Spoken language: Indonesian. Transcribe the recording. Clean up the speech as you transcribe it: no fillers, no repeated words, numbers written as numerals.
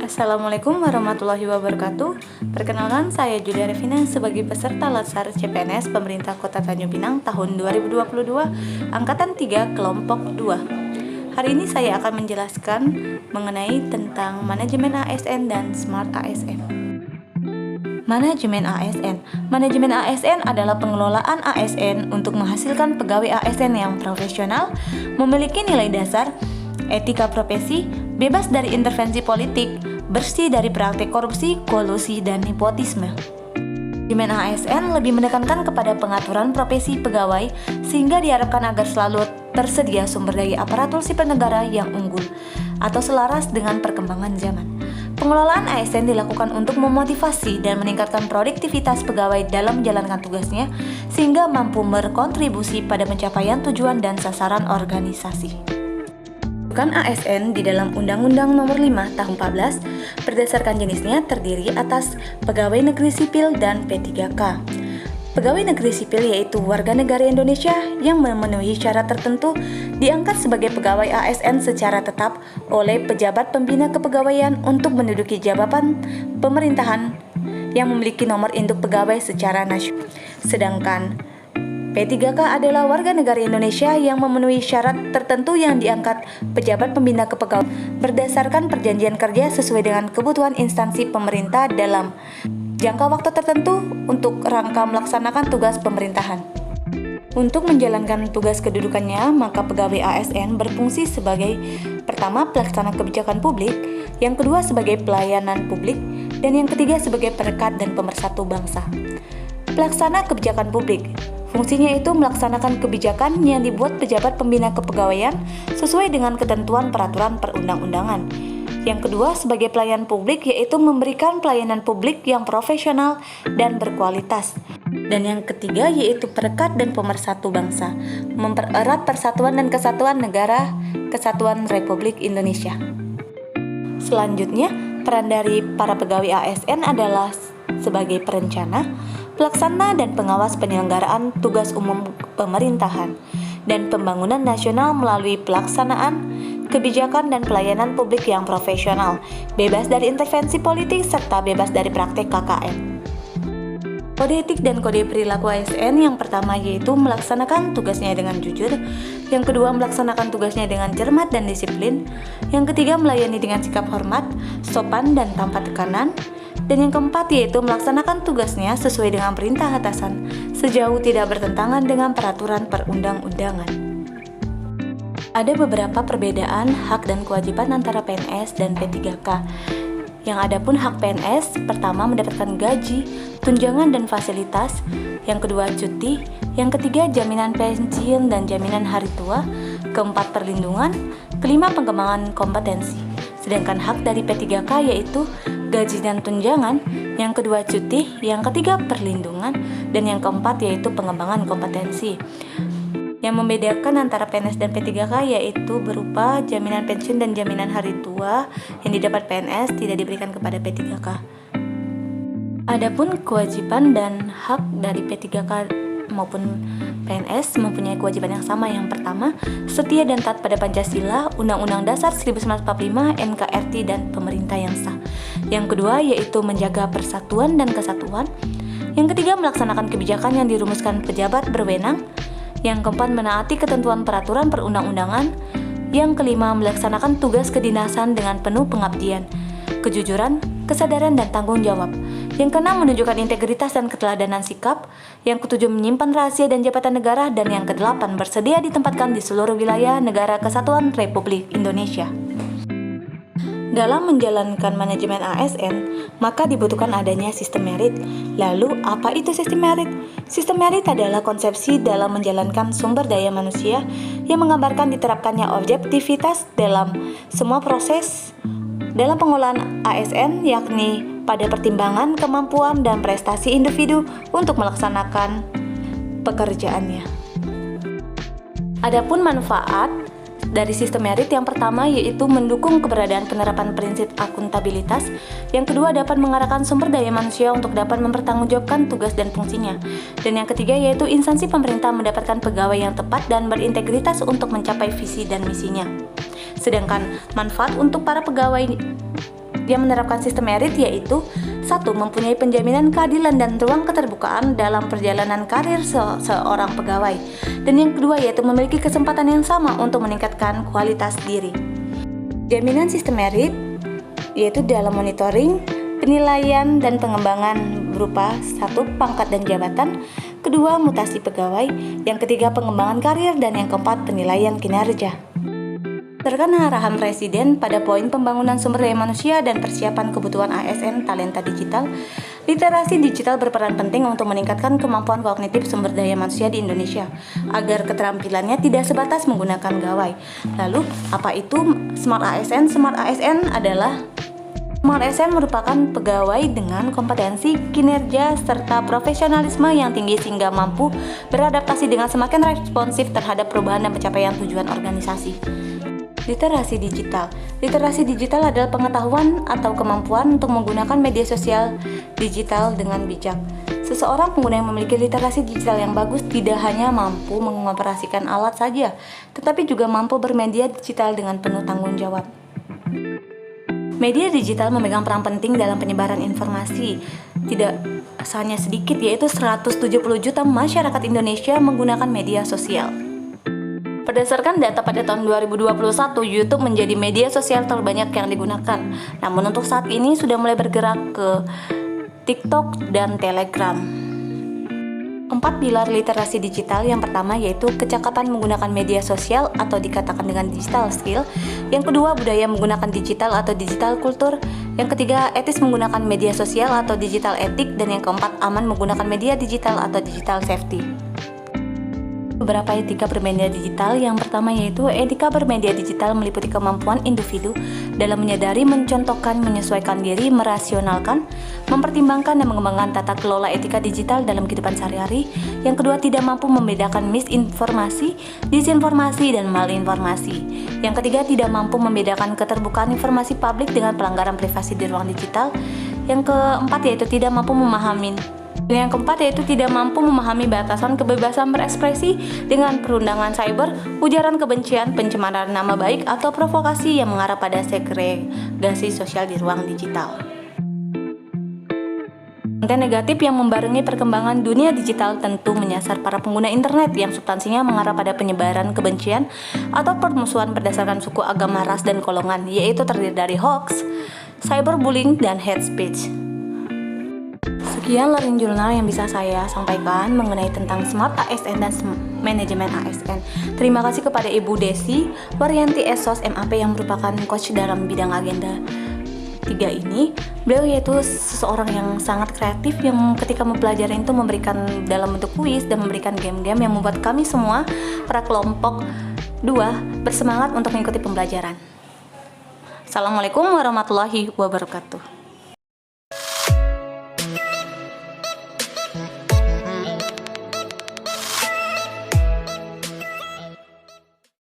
Assalamualaikum warahmatullahi wabarakatuh. Perkenalkan, saya Julia Revina sebagai peserta Latsar CPNS Pemerintah Kota Tanjung Pinang tahun 2022 Angkatan 3 Kelompok 2. Hari ini saya akan menjelaskan mengenai tentang manajemen ASN dan Smart ASN. Manajemen ASN. Manajemen ASN adalah pengelolaan ASN untuk menghasilkan pegawai ASN yang profesional, memiliki nilai dasar, etika profesi, bebas dari intervensi politik, bersih dari praktik korupsi, kolusi, dan nepotisme. Manajemen ASN lebih menekankan kepada pengaturan profesi pegawai sehingga diharapkan agar selalu tersedia sumber daya aparatur sipil negara yang unggul atau selaras dengan perkembangan zaman. Pengelolaan ASN dilakukan untuk memotivasi dan meningkatkan produktivitas pegawai dalam menjalankan tugasnya sehingga mampu berkontribusi pada pencapaian tujuan dan sasaran organisasi. ASN di dalam Undang-Undang Nomor 5 Tahun 14 berdasarkan jenisnya terdiri atas pegawai negeri sipil dan P3K. Pegawai negeri sipil yaitu warga negara Indonesia yang memenuhi syarat tertentu diangkat sebagai pegawai ASN secara tetap oleh pejabat pembina kepegawaian untuk menduduki jabatan pemerintahan yang memiliki nomor induk pegawai secara nasional. Sedangkan P3K adalah warga negara Indonesia yang memenuhi syarat tertentu yang diangkat pejabat pembina kepegawaian berdasarkan perjanjian kerja sesuai dengan kebutuhan instansi pemerintah dalam jangka waktu tertentu untuk rangka melaksanakan tugas pemerintahan. Untuk menjalankan tugas kedudukannya, maka pegawai ASN berfungsi sebagai pertama pelaksana kebijakan publik, yang kedua sebagai pelayanan publik, dan yang ketiga sebagai perekat dan pemersatu bangsa. Pelaksana kebijakan publik fungsinya itu melaksanakan kebijakan yang dibuat pejabat pembina kepegawaian sesuai dengan ketentuan peraturan perundang-undangan. Yang kedua sebagai pelayan publik yaitu memberikan pelayanan publik yang profesional dan berkualitas. Dan yang ketiga yaitu perekat dan pemersatu bangsa, mempererat persatuan dan kesatuan negara Kesatuan Republik Indonesia. Selanjutnya, peran dari para pegawai ASN adalah sebagai perencana, pelaksana dan pengawas penyelenggaraan tugas umum pemerintahan dan pembangunan nasional melalui pelaksanaan kebijakan dan pelayanan publik yang profesional, bebas dari intervensi politik serta bebas dari praktek KKN. Kode etik dan kode perilaku ASN yang pertama yaitu melaksanakan tugasnya dengan jujur, yang kedua melaksanakan tugasnya dengan cermat dan disiplin, yang ketiga melayani dengan sikap hormat, sopan dan tanpa tekanan, dan yang keempat yaitu melaksanakan tugasnya sesuai dengan perintah atasan sejauh tidak bertentangan dengan peraturan perundang-undangan. Ada beberapa perbedaan hak dan kewajiban antara PNS dan P3K. Yang ada pun hak PNS pertama mendapatkan gaji, tunjangan dan fasilitas, yang kedua cuti, yang ketiga jaminan pensiun dan jaminan hari tua, keempat perlindungan, kelima pengembangan kompetensi. Sedangkan hak dari P3K yaitu gaji dan tunjangan, yang kedua cuti, yang ketiga perlindungan, dan yang keempat yaitu pengembangan kompetensi. Yang membedakan antara PNS dan P3K yaitu berupa jaminan pensiun dan jaminan hari tua yang didapat PNS tidak diberikan kepada P3K. Adapun kewajiban dan hak dari P3K maupun PNS mempunyai kewajiban yang sama. Yang pertama, setia dan taat pada Pancasila, Undang-Undang Dasar 1945, NKRI, dan pemerintah yang sah. Yang kedua yaitu menjaga persatuan dan kesatuan. Yang ketiga melaksanakan kebijakan yang dirumuskan pejabat berwenang. Yang keempat menaati ketentuan peraturan perundang-undangan. Yang kelima melaksanakan tugas kedinasan dengan penuh pengabdian, kejujuran, kesadaran dan tanggung jawab. Yang keenam menunjukkan integritas dan keteladanan sikap. Yang ketujuh menyimpan rahasia dan jabatan negara. Dan yang kedelapan bersedia ditempatkan di seluruh wilayah negara Kesatuan Republik Indonesia. Dalam menjalankan manajemen ASN, maka dibutuhkan adanya sistem merit. Lalu, apa itu sistem merit? Sistem merit adalah konsepsi dalam menjalankan sumber daya manusia yang menggambarkan diterapkannya objektivitas dalam semua proses dalam pengelolaan ASN, yakni pada pertimbangan kemampuan dan prestasi individu untuk melaksanakan pekerjaannya. Adapun manfaat dari sistem merit yang pertama yaitu mendukung keberadaan penerapan prinsip akuntabilitas, yang kedua dapat mengarahkan sumber daya manusia untuk dapat mempertanggungjawabkan tugas dan fungsinya, dan yang ketiga yaitu instansi pemerintah mendapatkan pegawai yang tepat dan berintegritas untuk mencapai visi dan misinya. Sedangkan manfaat untuk para pegawai Dia menerapkan sistem merit yaitu 1. Mempunyai penjaminan keadilan dan ruang keterbukaan dalam perjalanan karir seorang pegawai. Dan yang kedua yaitu memiliki kesempatan yang sama untuk meningkatkan kualitas diri. Jaminan sistem merit yaitu dalam monitoring, penilaian dan pengembangan berupa 1. Pangkat dan jabatan, 2. Mutasi pegawai, yang ketiga pengembangan karir, dan yang keempat penilaian kinerja. Berdasarkan arahan Presiden pada poin pembangunan sumber daya manusia dan persiapan kebutuhan ASN talenta digital, literasi digital berperan penting untuk meningkatkan kemampuan kognitif sumber daya manusia di Indonesia agar keterampilannya tidak sebatas menggunakan gawai. Lalu, apa itu Smart ASN? Smart ASN merupakan pegawai dengan kompetensi, kinerja, serta profesionalisme yang tinggi sehingga mampu beradaptasi dengan semakin responsif terhadap perubahan dan pencapaian tujuan organisasi. Literasi digital. Literasi digital adalah pengetahuan atau kemampuan untuk menggunakan media sosial digital dengan bijak. Seseorang pengguna yang memiliki literasi digital yang bagus tidak hanya mampu mengoperasikan alat saja, tetapi juga mampu bermedia digital dengan penuh tanggung jawab. Media digital memegang peran penting dalam penyebaran informasi. Tidak hanya sedikit, yaitu 170 juta masyarakat Indonesia menggunakan media sosial. Berdasarkan data pada tahun 2021, YouTube menjadi media sosial terbanyak yang digunakan. Namun untuk saat ini sudah mulai bergerak ke TikTok dan Telegram. 4 pilar literasi digital. Yang pertama yaitu kecakapan menggunakan media sosial atau dikatakan dengan digital skill. Yang kedua, budaya menggunakan digital atau digital kultur. Yang ketiga, etis menggunakan media sosial atau digital etik. Dan yang keempat, aman menggunakan media digital atau digital safety. Beberapa etika bermedia digital. Yang pertama yaitu etika bermedia digital meliputi kemampuan individu dalam menyadari, mencontohkan, menyesuaikan diri, merasionalkan, mempertimbangkan dan mengembangkan tata kelola etika digital dalam kehidupan sehari-hari. Yang kedua, tidak mampu membedakan misinformasi, disinformasi, dan malinformasi. Yang ketiga, tidak mampu membedakan keterbukaan informasi publik dengan pelanggaran privasi di ruang digital. Yang keempat yaitu tidak mampu memahami. Dan yang keempat yaitu tidak mampu memahami batasan kebebasan berekspresi dengan perundangan cyber, ujaran kebencian, pencemaran nama baik, atau provokasi yang mengarah pada segregasi sosial di ruang digital. Konten negatif yang membarengi perkembangan dunia digital tentu menyasar para pengguna internet yang substansinya mengarah pada penyebaran kebencian atau permusuhan berdasarkan suku, agama, ras, dan golongan, yaitu terdiri dari hoax, cyberbullying, dan hate speech. Sekian Learning Journal yang bisa saya sampaikan mengenai tentang Smart ASN dan manajemen ASN. Terima kasih kepada Ibu Desi Waryanti Esos MAP yang merupakan coach dalam bidang agenda 3 ini. Beliau yaitu seseorang yang sangat kreatif yang ketika mempelajari itu memberikan dalam bentuk kuis dan memberikan game-game yang membuat kami semua para kelompok 2 bersemangat untuk mengikuti pembelajaran. Assalamualaikum warahmatullahi wabarakatuh.